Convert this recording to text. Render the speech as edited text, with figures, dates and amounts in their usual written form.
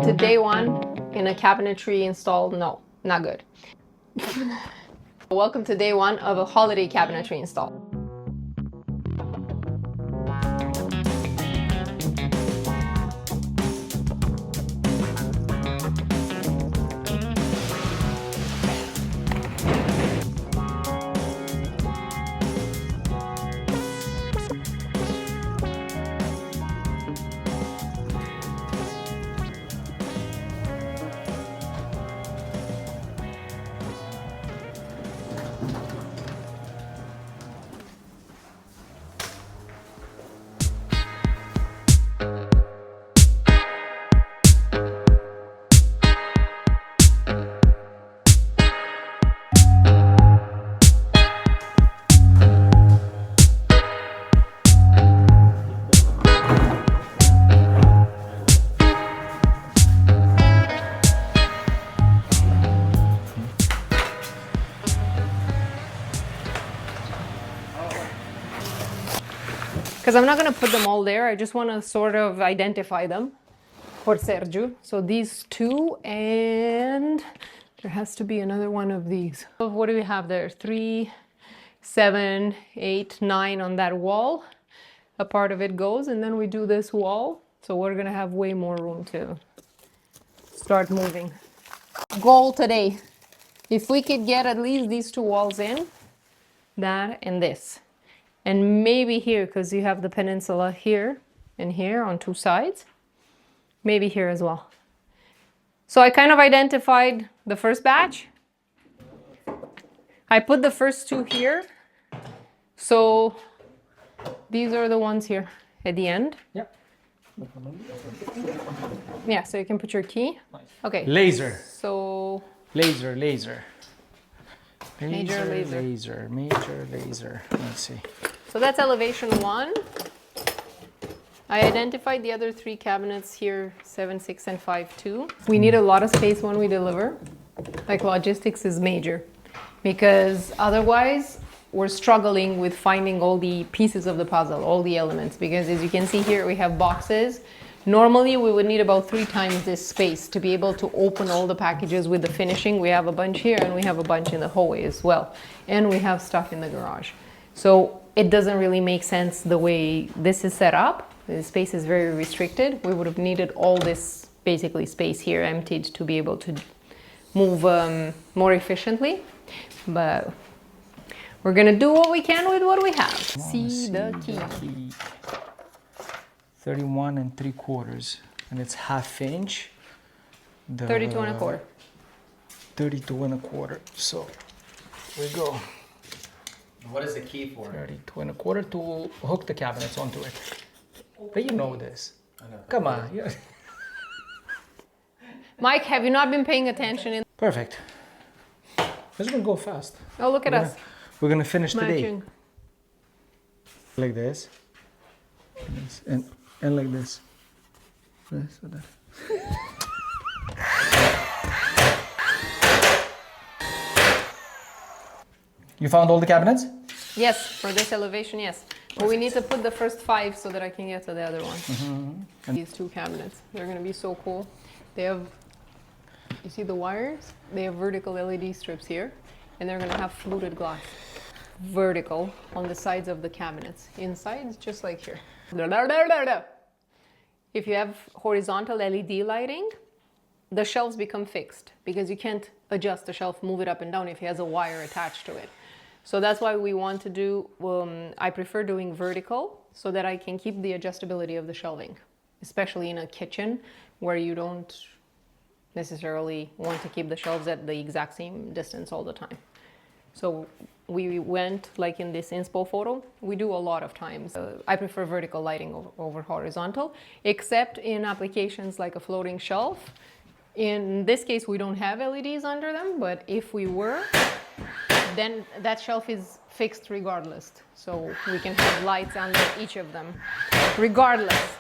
to day one in a cabinetry install. No, not good. Welcome to day one of a holiday cabinetry install. Because I'm not going to put them all there. I just want to sort of identify them for Sergio. So these two, and there has to be another one of these. So what do we have there? 3, 7, 8, 9 on that wall. A part of it goes, and then we do this wall. So we're going to have way more room to start moving. Goal today. If we could get at least these two walls in, that and this. And maybe here, because you have the peninsula here and here on two sides. Maybe here as well. So I kind of identified the first batch. I put the first two here. So these are the ones here at the end. Yep. Yeah, so you can put your key. Nice. Okay. Laser. So... Laser. Major laser. Let's see. So that's elevation 1. I identified the other 3 cabinets here, 7, 6, and 5, 2. We need a lot of space when we deliver. Like logistics is major because otherwise we're struggling with finding all the pieces of the puzzle, all the elements, because as you can see here, we have boxes. Normally we would need about 3 times this space to be able to open all the packages with the finishing. We have a bunch here and we have a bunch in the hallway as well. And we have stuff in the garage. So it doesn't really make sense the way this is set up. The space is very restricted. We would have needed all this basically space here emptied to be able to move more efficiently. But we're gonna do what we can with what we have. See the key. 31 3/4, and it's 1/2 inch. 32 1/4. 32 1/4. So here we go. What is the key for? 32 1/4 to hook the cabinets onto it. But you know this. I know. Come on. Mike, have you not been paying attention? Perfect. This is gonna go fast. Oh, look at us. We're gonna finish today. Matching. Like this. And like this. This or that. You found all the cabinets? Yes, for this elevation, yes. But we need to put the first 5 so that I can get to the other one. Mm-hmm. These 2 cabinets, they're going to be so cool. They have, you see the wires? They have vertical LED strips here, and they're going to have fluted glass. Vertical on the sides of the cabinets. Inside, it's just like here. If you have horizontal LED lighting, the shelves become fixed because you can't adjust the shelf, move it up and down if it has a wire attached to it. So that's why we want to do, I prefer doing vertical so that I can keep the adjustability of the shelving, especially in a kitchen where you don't necessarily want to keep the shelves at the exact same distance all the time. So we went like in this inspo photo, we do a lot of times. I prefer vertical lighting over horizontal, except in applications like a floating shelf. In this case, we don't have LEDs under them, but if we were, then that shelf is fixed regardless. So we can have lights under each of them regardless.